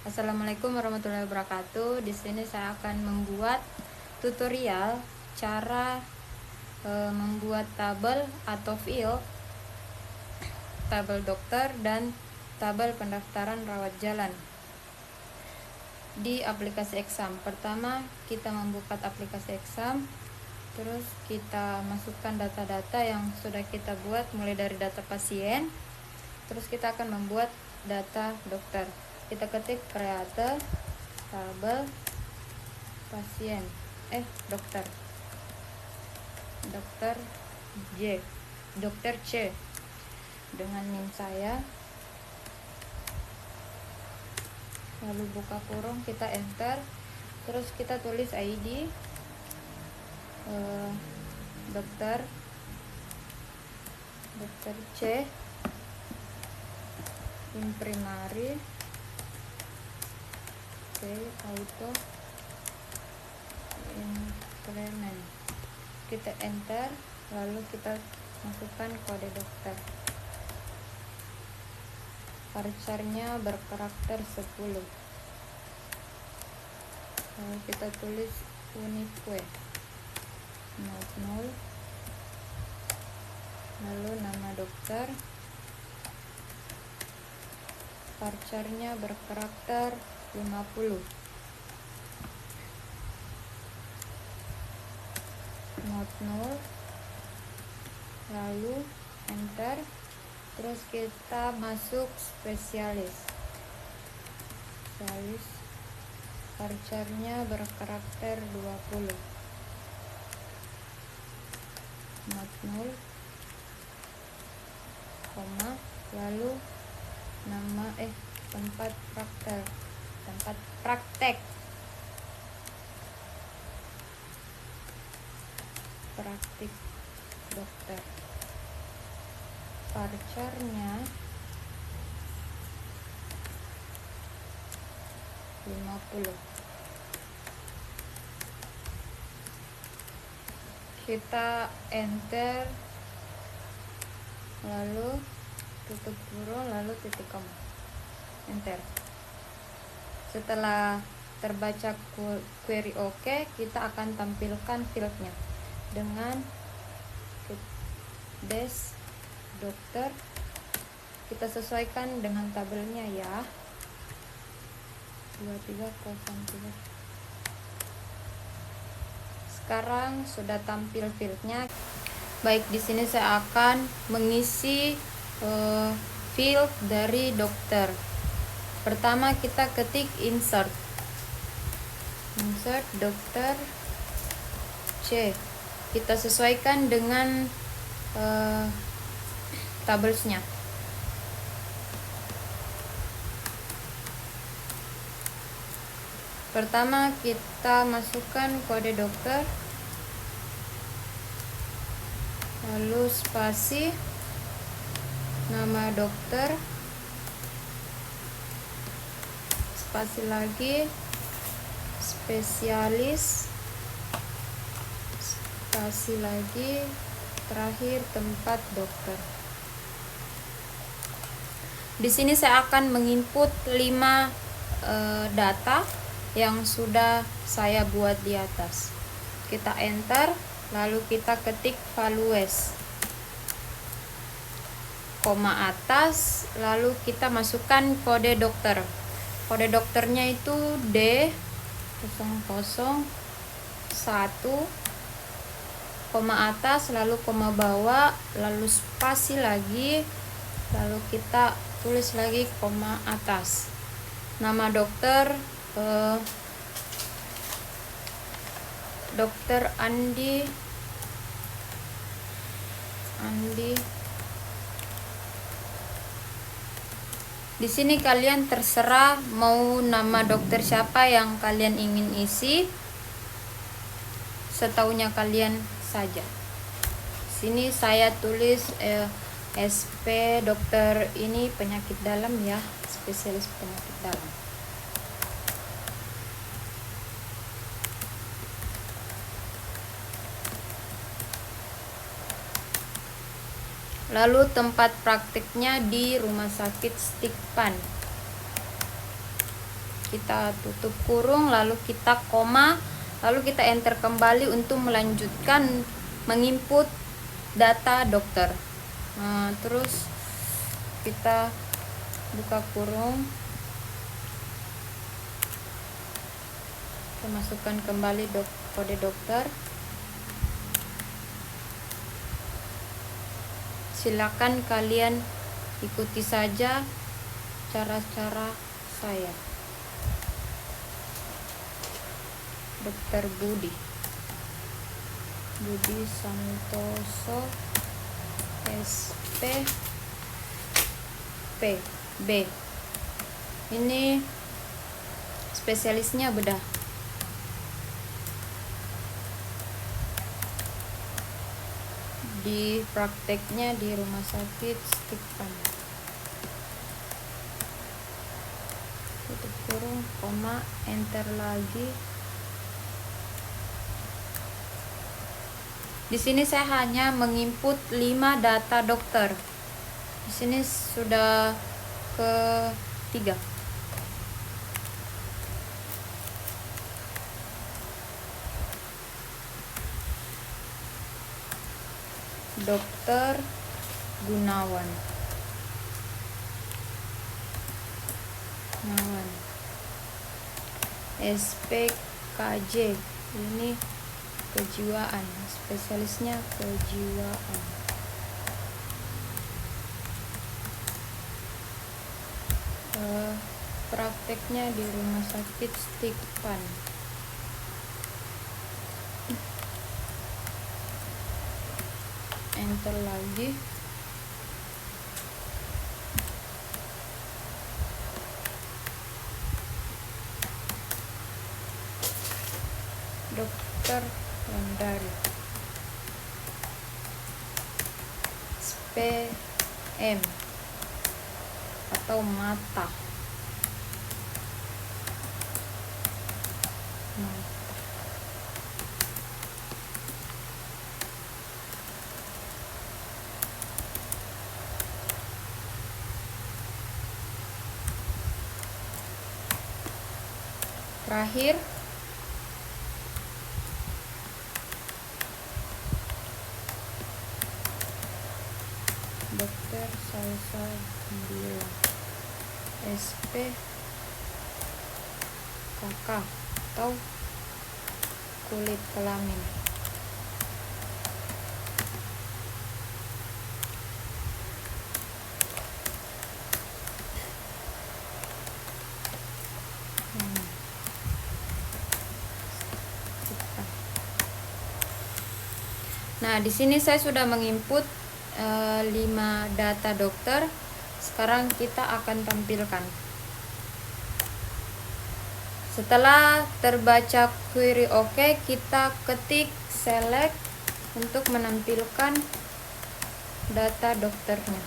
Assalamualaikum warahmatullahi wabarakatuh. Di sini saya akan membuat tutorial cara membuat tabel atau file tabel dokter dan tabel pendaftaran rawat jalan di aplikasi Exam. Pertama, kita membuka aplikasi Exam, terus kita masukkan data-data yang sudah kita buat, mulai dari data pasien, terus kita akan membuat data dokter. Kita ketik create tabel pasien dokter J dokter C dengan NIM saya, lalu buka kurung, kita enter, terus kita tulis ID dokter C, imprimari, auto implement, kita enter, lalu kita masukkan kode dokter. Varcharnya berkarakter 10, lalu kita tulis unique 00, lalu nama dokter, varcharnya berkarakter 50, not 0, lalu enter, terus kita masuk spesialis, varcharnya berkarakter 20, not 0, koma, lalu nama tempat praktek dokter, varcharnya 50. Kita enter, lalu tutup kurung, lalu titik koma, enter. Setelah terbaca query OK, kita akan tampilkan fieldnya dengan des dokter. Kita sesuaikan dengan tabelnya ya, 2303. Sekarang sudah tampil fieldnya. Baik, di sini saya akan mengisi field dari dokter. Pertama kita ketik insert dokter C. Kita sesuaikan dengan tabelsnya. Pertama kita masukkan kode dokter, lalu spasi, nama dokter, spasi lagi, spesialis, spasi lagi, terakhir tempat dokter. Di sini saya akan menginput 5 data yang sudah saya buat di atas. Kita enter, lalu kita ketik values, koma atas, lalu kita masukkan kode dokter. Kode dokternya itu D001, koma atas, lalu koma bawah, lalu spasi lagi, lalu kita tulis lagi koma atas. Nama dokter Dokter Andi. Di sini kalian terserah mau nama dokter siapa yang kalian ingin isi, setaunya kalian saja. Sini saya tulis SP dokter ini penyakit dalam ya, spesialis penyakit dalam. Lalu tempat praktiknya di Rumah Sakit Stikpan. kita tutup kurung, lalu kita koma, lalu kita enter kembali untuk melanjutkan menginput data dokter. Nah, terus kita buka kurung, kita masukkan kembali kode dokter. Silakan kalian ikuti saja cara-cara saya. Dokter Budi Santoso, SP B. Ini spesialisnya bedah. Di prakteknya di rumah sakit Stipan. Tutup kurung, koma, enter lagi. Di sini saya hanya menginput 5 data dokter. Di sini sudah ke-3. Dokter Gunawan. SPKJ, ini kejiwaan, spesialisnya kejiwaan. Prakteknya di rumah sakit Stipan. Enter lagi. Dokter Wandari, SPM atau mata. Terakhir Dokter Salsa Bila, SP kakak atau kulit kelamin. Nah, di sini saya sudah menginput 5 data dokter. Sekarang kita akan tampilkan. Setelah terbaca query oke, kita ketik select untuk menampilkan data dokternya.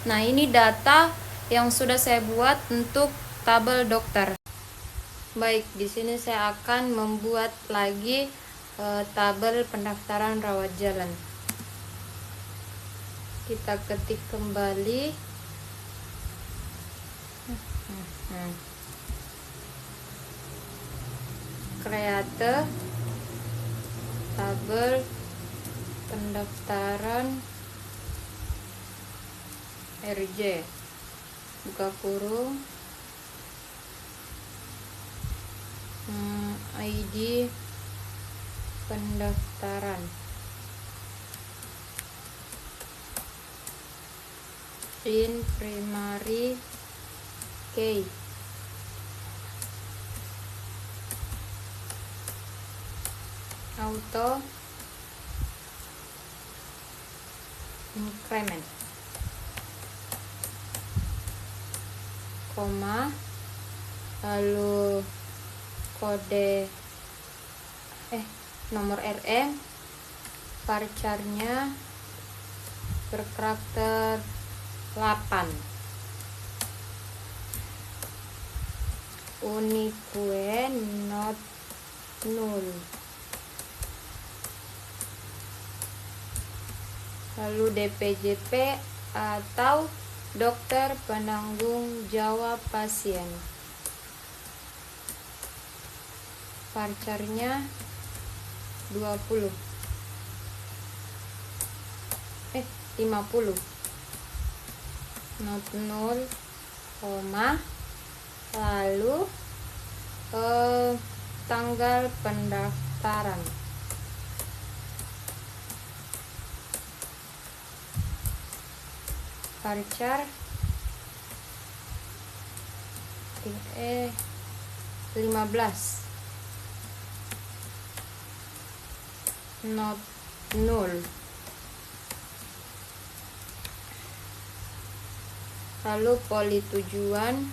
Nah, ini data yang sudah saya buat untuk tabel dokter. Baik, di sini saya akan membuat lagi tabel pendaftaran rawat jalan. Kita ketik kembali. Create tabel pendaftaran RJ. Buka kurung. ID pendaftaran. In primary key. Auto increment, koma, lalu kode nomor RM, varcharnya berkarakter 8, unique not null, lalu DPJP atau dokter penanggung jawab pasien. Varcharnya 50. 50. Not 0, lalu tanggal pendaftaran. Varchar 15. Not 0. Lalu poli tujuan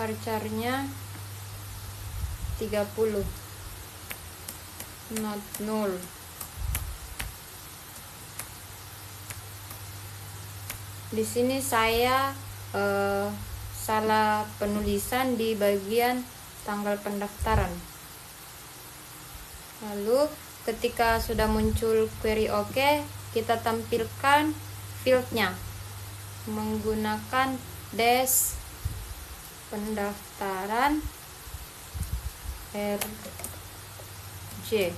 Varcharnya 30. Not 0. Di sini saya salah penulisan di bagian tanggal pendaftaran. Lalu ketika sudah muncul query OK, kita tampilkan fieldnya menggunakan dash pendaftaran RJ.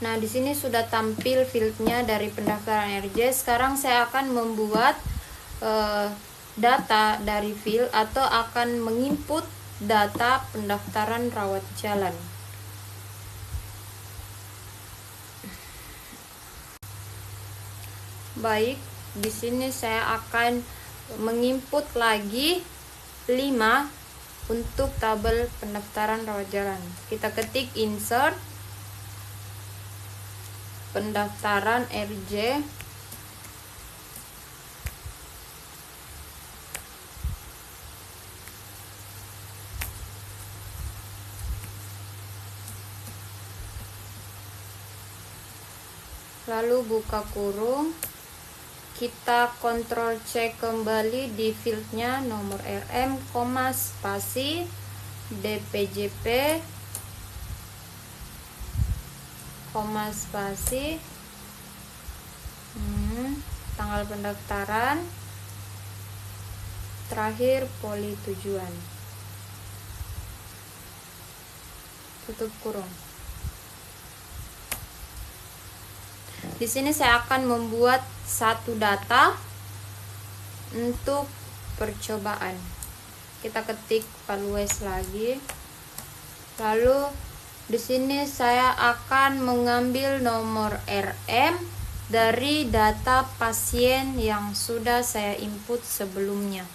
Nah, di sini sudah tampil fieldnya dari pendaftaran RJ. Sekarang saya akan membuat data dari field atau akan menginput data pendaftaran rawat jalan. Baik, di sini saya akan menginput lagi 5 untuk tabel pendaftaran rawat jalan. Kita ketik insert pendaftaran RJ, lalu buka kurung, kita kontrol C kembali di fieldnya nomor RM, spasi DPJP, spasi tanggal pendaftaran, terakhir poli tujuan, tutup kurung. Di sini saya akan membuat satu data untuk percobaan. Kita ketik values lagi. Lalu di sini saya akan mengambil nomor RM dari data pasien yang sudah saya input sebelumnya.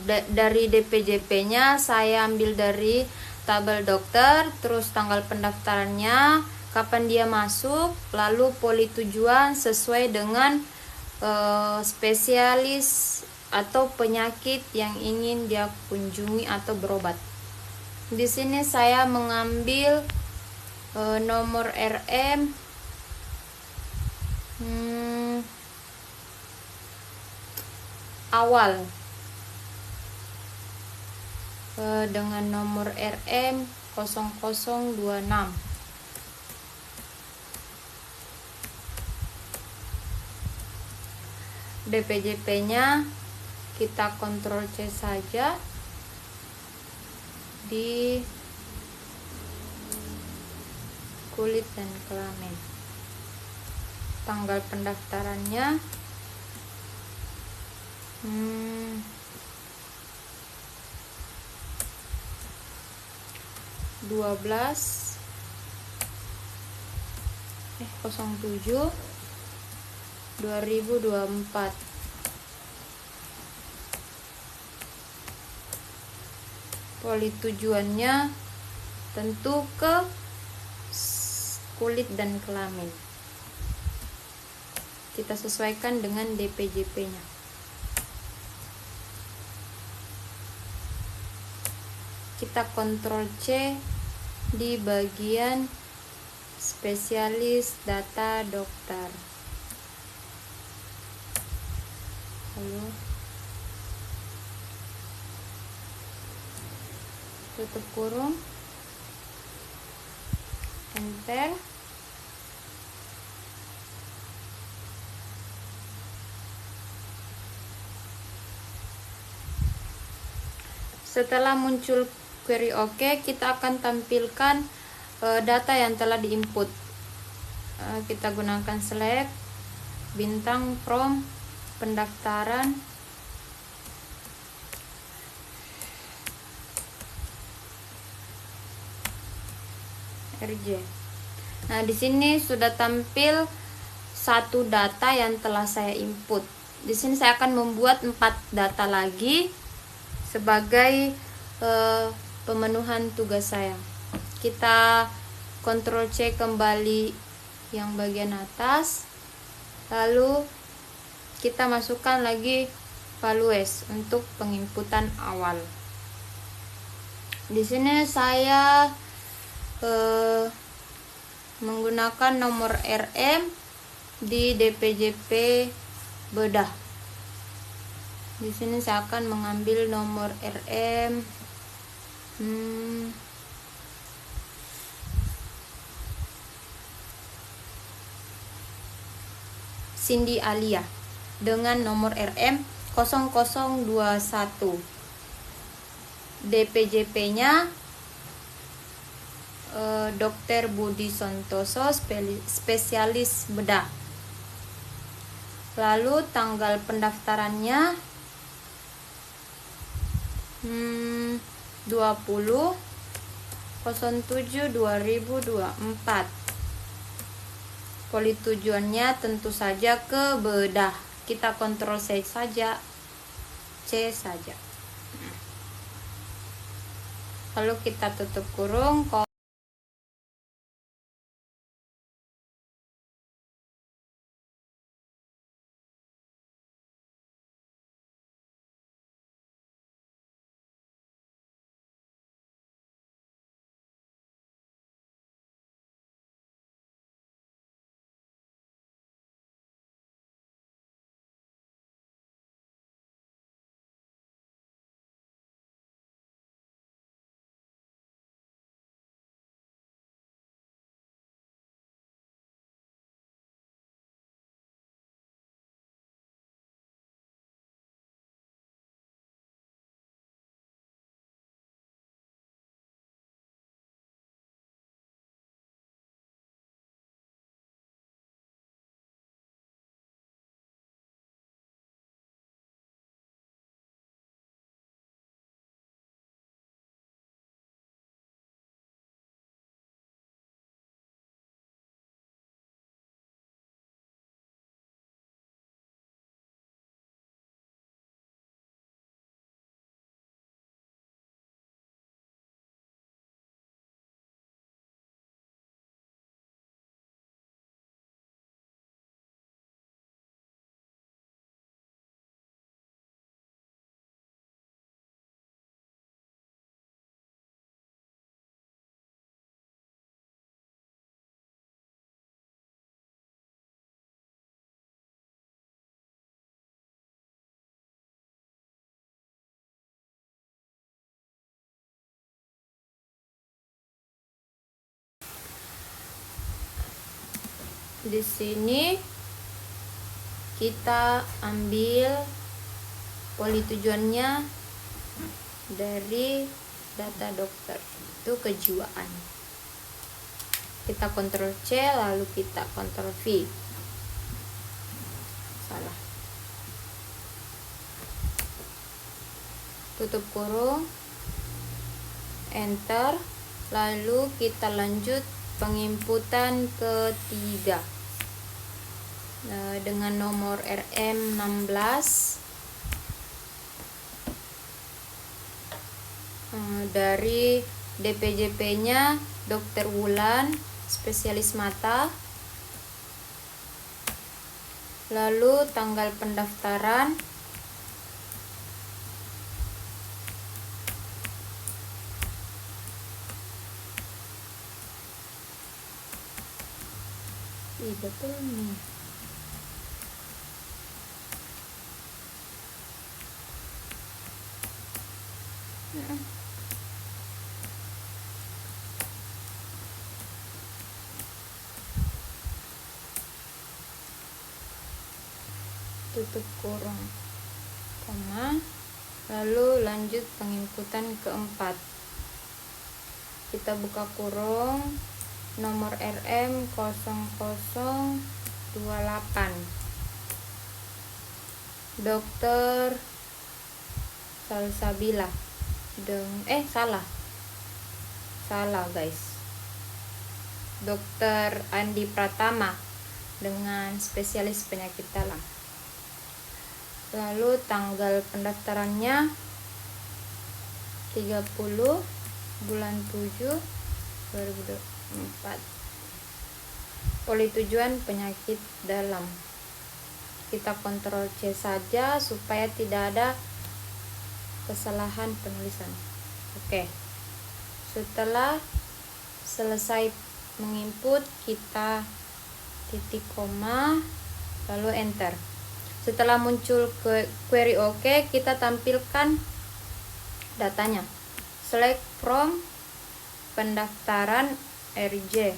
Dari DPJP-nya saya ambil dari tabel dokter, terus tanggal pendaftarannya, kapan dia masuk, lalu poli tujuan sesuai dengan spesialis atau penyakit yang ingin dia kunjungi atau berobat. Di sini saya mengambil nomor RM awal dengan nomor RM 0026. DPJP-nya kita kontrol C saja di kulit dan kelamin. Tanggal pendaftarannya 07/2024. Poli tujuannya tentu ke kulit dan kelamin. Kita sesuaikan dengan DPJP-nya. kita kontrol C di bagian spesialis data dokter. Lalu tutup kurung, enter. Setelah muncul query OK, kita akan tampilkan data yang telah diinput. Kita gunakan select, bintang, from, pendaftaran, RJ. Nah, di sini sudah tampil satu data yang telah saya input. Di sini saya akan membuat 4 data lagi sebagai pemenuhan tugas saya. Kita Ctrl C kembali yang bagian atas, lalu kita masukkan lagi values untuk penginputan awal. Di sini saya menggunakan nomor RM di DPJP bedah. Di sini saya akan mengambil nomor RM Cindy Alia dengan nomor RM 0021. DPJP-nya Dr. Budi Santoso, spesialis bedah. Lalu tanggal pendaftarannya 20/07/2024. Poli tujuannya tentu saja ke bedah. Kita kontrol C saja. Lalu kita tutup kurung. Di sini kita ambil poli tujuannya dari data dokter, itu kejiwaan. Kita Ctrl C, lalu kita Ctrl V. Salah. Tutup kurung, enter, lalu kita lanjut penginputan ketiga. Dengan nomor RM 16 dari DPJP-nya Dr. Wulan, spesialis mata. Lalu tanggal pendaftaran betul nih. Tutup kurung, koma, lalu lanjut penginputan keempat. Kita buka kurung, nomor RM 0028, Dokter Salsabila salah guys, Dokter Andi Pratama dengan spesialis penyakit dalam. Lalu tanggal pendaftarannya 30 bulan 7 2024. Politujuan penyakit dalam. Kita kontrol C saja supaya tidak ada kesalahan penulisan. Oke. Setelah selesai menginput, kita titik koma lalu enter. Setelah muncul query OK, kita tampilkan datanya. Select from pendaftaran RJ.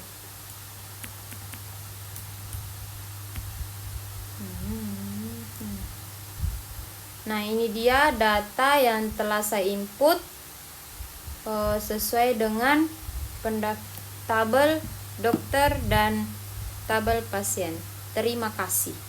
Nah, ini dia data yang telah saya input sesuai dengan tabel dokter dan tabel pasien. Terima kasih.